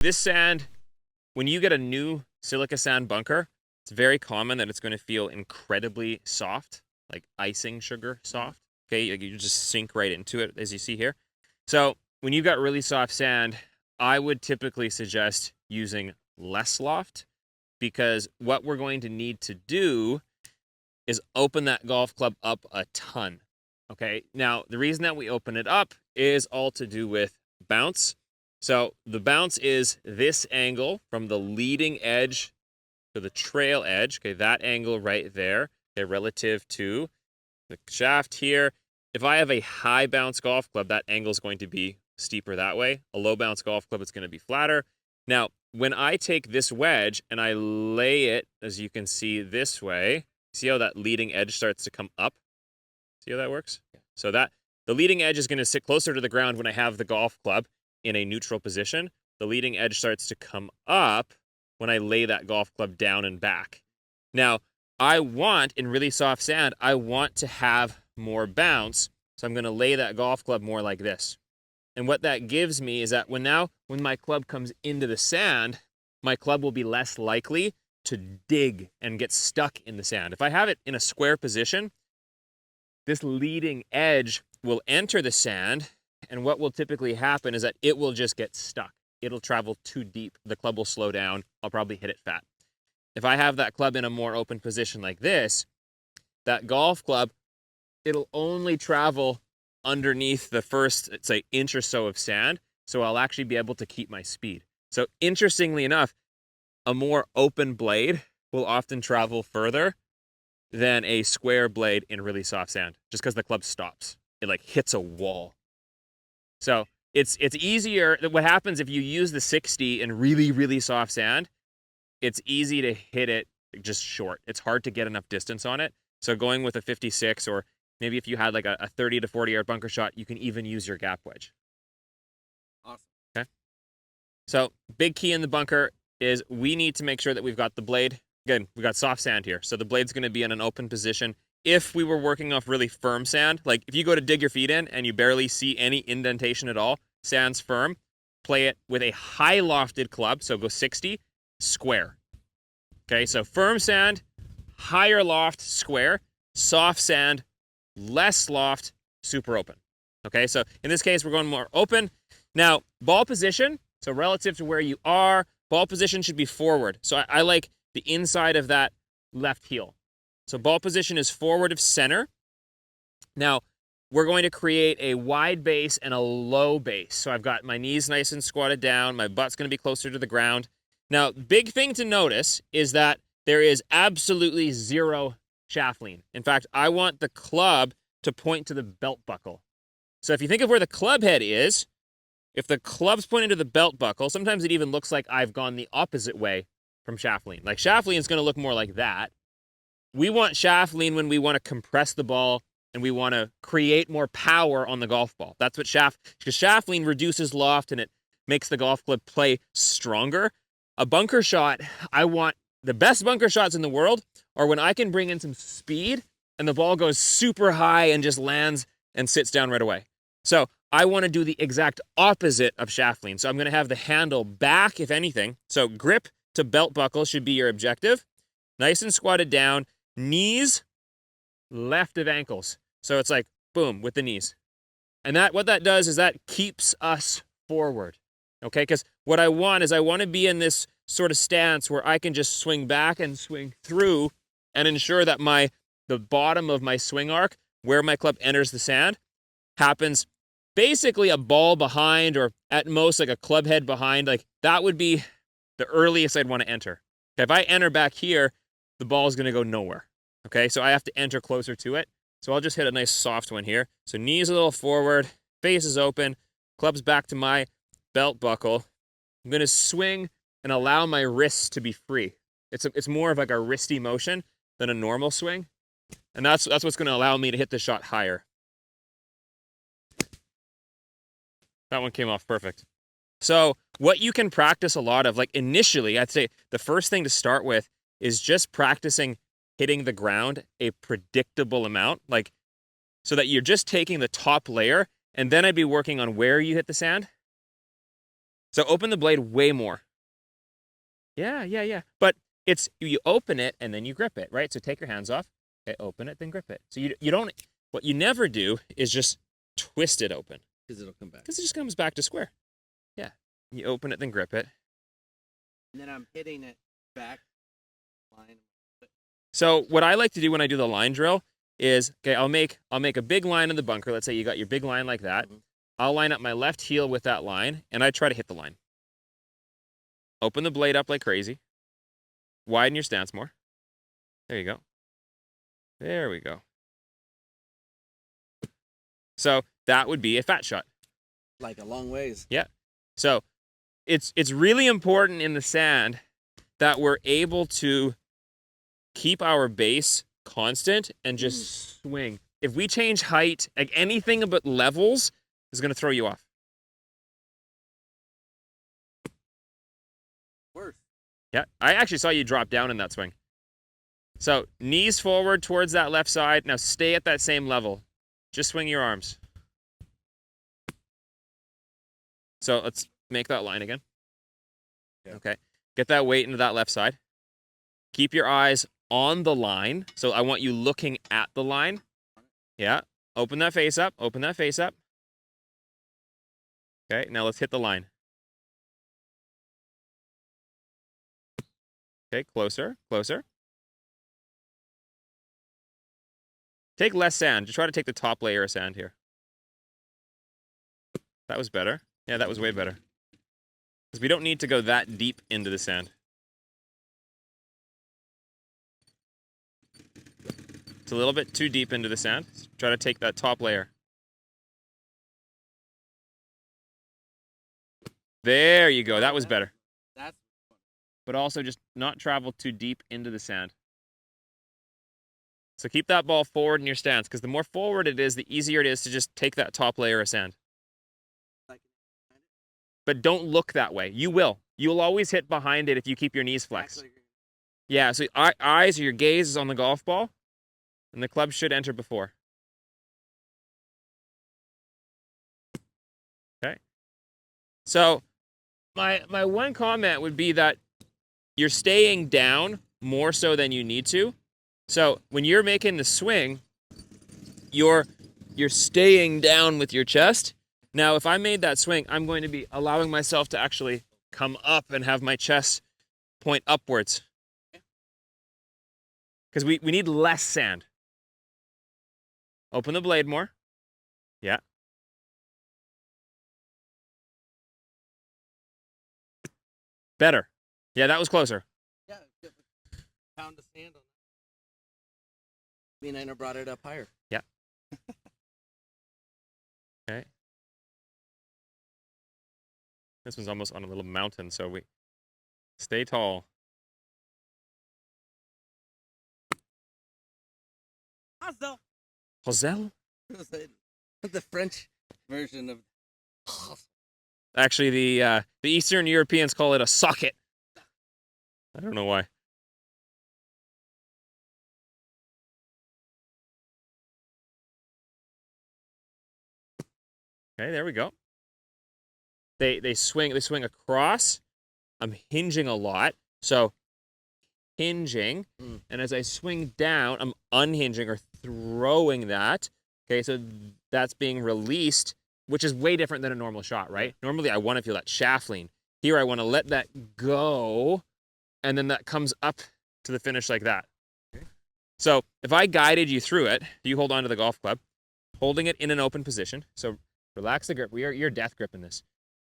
This sand, when you get a new silica sand bunker, it's very common that it's going to feel incredibly soft, like icing sugar soft. Okay, you just sink right into it, as you see here. So when you've got really soft sand, I would typically suggest using less loft, because what we're going to need to do is open that golf club up a ton. Okay, now the reason that we open it up is all to do with bounce. So the bounce is this angle from the leading edge to the trail edge. Okay, that angle right there, okay, relative to the shaft here. If I have a high bounce golf club, that angle is going to be steeper that way. A low bounce golf club, it's going to be flatter. Now, when I take this wedge and I lay it, as you can see this way, see how that leading edge starts to come up? See how that works? Yeah. So that the leading edge is going to sit closer to the ground when I have the golf club in a neutral position. The leading edge starts to come up when I lay that golf club down and back. Now, I want, in really soft sand, I want to have more bounce, so I'm going to lay that golf club more like this. And what that gives me is that when my club comes into the sand, my club will be less likely to dig and get stuck in the sand. If I have it in a square position, this leading edge will enter the sand, and what will typically happen is that it will just get stuck. It'll travel too deep. The club will slow down. I'll probably hit it fat. If I have that club in a more open position like this, that golf club, it'll only travel underneath the first, say, inch or so of sand, so I'll actually be able to keep my speed. So interestingly enough, a more open blade will often travel further than a square blade in really soft sand, just because the club stops. It like hits a wall. So it's easier. What happens if you use the 60 in really, really soft sand, it's easy to hit it just short. It's hard to get enough distance on it. So going with a 56, or maybe if you had like a 30 to 40 yard bunker shot, you can even use your gap wedge. Awesome. Okay. So big key in the bunker is we need to make sure that we've got the blade. Again, we've got soft sand here. So the blade's going to be in an open position. If we were working off really firm sand, like if you go to dig your feet in and you barely see any indentation at all, sand's firm, play it with a high lofted club. So go 60, square. Okay, so firm sand, higher loft, square. Soft sand, less loft, super open. Okay, so in this case, we're going more open. Now, ball position, so relative to where you are, ball position should be forward. So I like the inside of that left heel. So ball position is forward of center. Now, we're going to create a wide base and a low base. So I've got my knees nice and squatted down. My butt's going to be closer to the ground. Now, big thing to notice is that there is absolutely zero shaft lean. In fact, I want the club to point to the belt buckle. So if you think of where the club head is, if the club's pointing to the belt buckle, sometimes it even looks like I've gone the opposite way from shaft lean. Like shaft lean is going to look more like that. We want shaft lean when we want to compress the ball and we want to create more power on the golf ball. That's what because shaft lean reduces loft and it makes the golf club play stronger. A bunker shot, I want the best bunker shots in the world are when I can bring in some speed and the ball goes super high and just lands and sits down right away. So I want to do the exact opposite of shaft lean. So I'm going to have the handle back, if anything. So grip to belt buckle should be your objective. Nice and squatted down. Knees left of ankles. So it's like, boom, with the knees. And what that does is that keeps us forward. Okay, because what I want is I want to be in this sort of stance where I can just swing back and swing through and ensure that the bottom of my swing arc, where my club enters the sand, happens basically a ball behind, or at most like a club head behind. Like that would be the earliest I'd want to enter. Okay, if I enter back here, the ball is going to go nowhere. Okay, so I have to enter closer to it. So I'll just hit a nice soft one here. So knees a little forward, face is open, club's back to my belt buckle. I'm going to swing and allow my wrists to be free. It's more of like a wristy motion than a normal swing. And that's what's going to allow me to hit the shot higher. That one came off perfect. So what you can practice a lot of, like initially, I'd say the first thing to start with is just practicing hitting the ground a predictable amount, like so that you're just taking the top layer, and then I'd be working on where you hit the sand. So open the blade way more. Yeah, yeah, yeah. But it's you open it and then you grip it, right? So take your hands off, okay, open it, then grip it. So you don't, what you never do is just twist it open. Because it'll come back. Because it just comes back to square. Yeah. You open it, then grip it. And then I'm hitting it back line. So what I like to do when I do the line drill is, okay, I'll make a big line in the bunker. Let's say you got your big line like that. I'll line up my left heel with that line, and I try to hit the line. Open the blade up like crazy. Widen your stance more. There you go. There we go. So that would be a fat shot. Like a long ways. Yeah. So it's really important in the sand that we're able to keep our base constant and just swing. If we change height, like anything but levels is going to throw you off. Worse. Yeah, I actually saw you drop down in that swing. So knees forward towards that left side. Now stay at that same level. Just swing your arms. So let's make that line again. Okay. Get that weight into that left side. Keep your eyes on the line. So I want you looking at the line. Yeah. Open that face up. Open that face up. Okay. Now let's hit the line. Okay. Closer. Closer. Take less sand. Just try to take the top layer of sand here. That was better. Yeah, that was way better. Because we don't need to go that deep into the sand. It's a little bit too deep into the sand. Try to take that top layer. There you go. That was better. That's But also just not travel too deep into the sand. So keep that ball forward in your stance, because the more forward it is, the easier it is to just take that top layer of sand. But don't look that way. You will. You'll always hit behind it if you keep your knees flexed. Yeah, so eyes or your gaze is on the golf ball, and the club should enter before. Okay. So my one comment would be that you're staying down more so than you need to. So when you're making the swing, you're staying down with your chest. Now, if I made that swing, I'm going to be allowing myself to actually come up and have my chest point upwards. Because we need less sand. Open the blade more. Yeah. Better. Yeah, that was closer. Yeah, pound of sand on that. I mean, I brought it up higher. Yeah. Okay. This one's almost on a little mountain, so we stay tall. Hazel? The French version of. Actually, the Eastern Europeans call it a socket. I don't know why. Okay, there we go. They swing across. I'm hinging a lot, so hinging, and as I swing down, I'm unhinging or throwing that. Okay, so that's being released, which is way different than a normal shot, right? Normally, I want to feel that shaft lean. Here, I want to let that go, and then that comes up to the finish like that. Okay. So if I guided you through it, you hold on to the golf club, holding it in an open position. So relax the grip. You're death gripping this.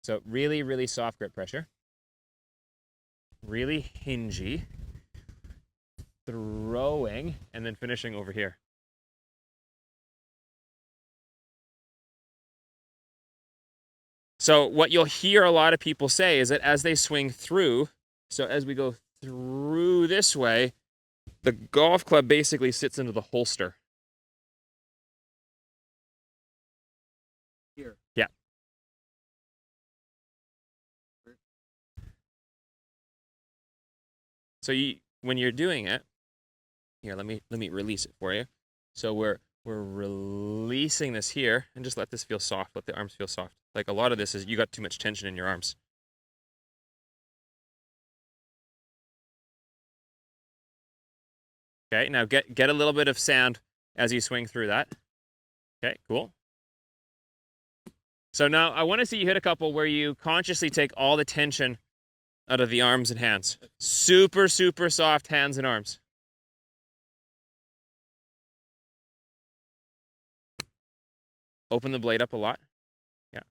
So really, really soft grip pressure. Really hingy. Throwing, and then finishing over here. So what you'll hear a lot of people say is that as they swing through, so as we go through this way, the golf club basically sits into the holster. Here. Yeah. So when you're doing it, here, let me release it for you. So we're releasing this here, and just let this feel soft. Let the arms feel soft. Like a lot of this is you got too much tension in your arms. Okay, now get a little bit of sand as you swing through that. Okay, cool. So now I want to see you hit a couple where you consciously take all the tension out of the arms and hands. Super, super soft hands and arms. Open the blade up a lot. Yeah.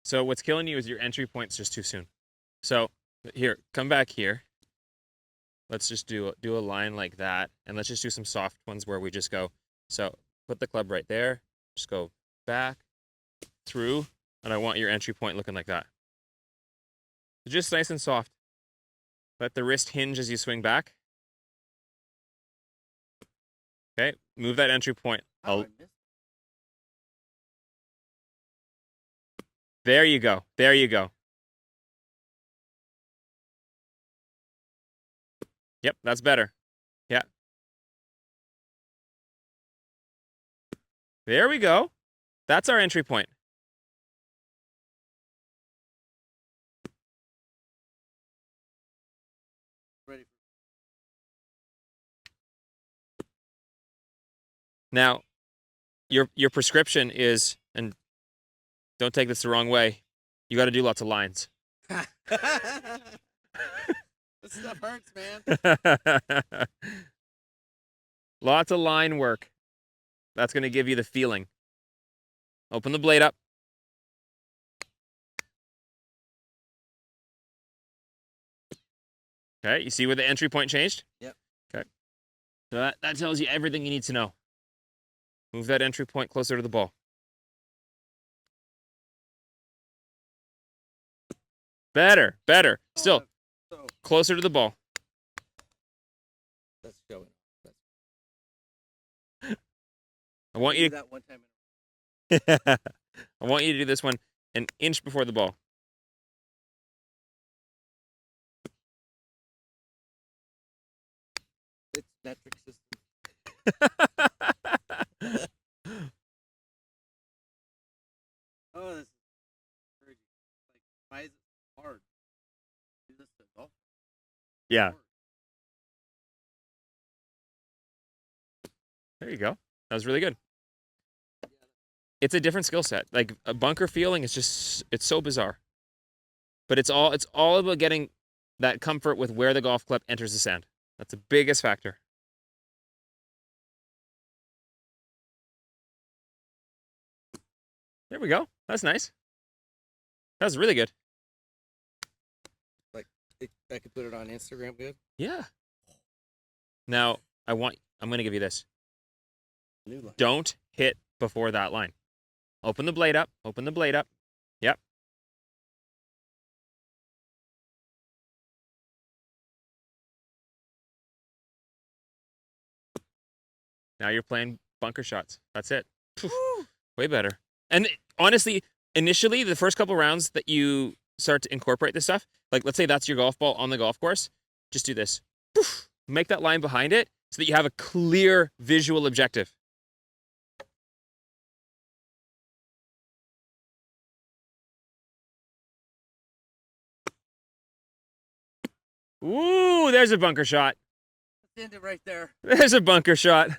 So what's killing you is your entry point's just too soon. So here, come back here. Let's just do a line like that, and let's just do some soft ones where we just go. So put the club right there. Just go back, through, and I want your entry point looking like that. So just nice and soft. Let the wrist hinge as you swing back. Okay, move that entry point. Oh, I missed. There you go. There you go. Yep, that's better. Yeah. There we go. That's our entry point. Ready. Now, your prescription is, and don't take this the wrong way, you got to do lots of lines. This stuff hurts, man. Lots of line work. That's going to give you the feeling. Open the blade up. Okay, you see where the entry point changed? Yep. Okay. So that tells you everything you need to know. Move that entry point closer to the ball. Better, better. Still, So closer to the ball. that's showing. I want you Do that one time. to I want you to do this one an inch before the ball. It's metric system. Oh, this is crazy. Like, why is it so hard? Do this to golf. Yeah. There you go. That was really good. It's a different skill set. Like a bunker feeling is just, it's so bizarre. But it's all about getting that comfort with where the golf club enters the sand. That's the biggest factor. There we go. That's nice. That was really good. Like, I could put it on Instagram good. Yeah. Now, I'm going to give you this. New line. Don't hit before that line. Open the blade up. Open the blade up. Yep. Now you're playing bunker shots. That's it. Way better. And honestly, initially, the first couple rounds that you start to incorporate this stuff, like let's say that's your golf ball on the golf course, just do this. Make that line behind it so that you have a clear visual objective. Ooh, there's a bunker shot. Let's end it right there. There's a bunker shot.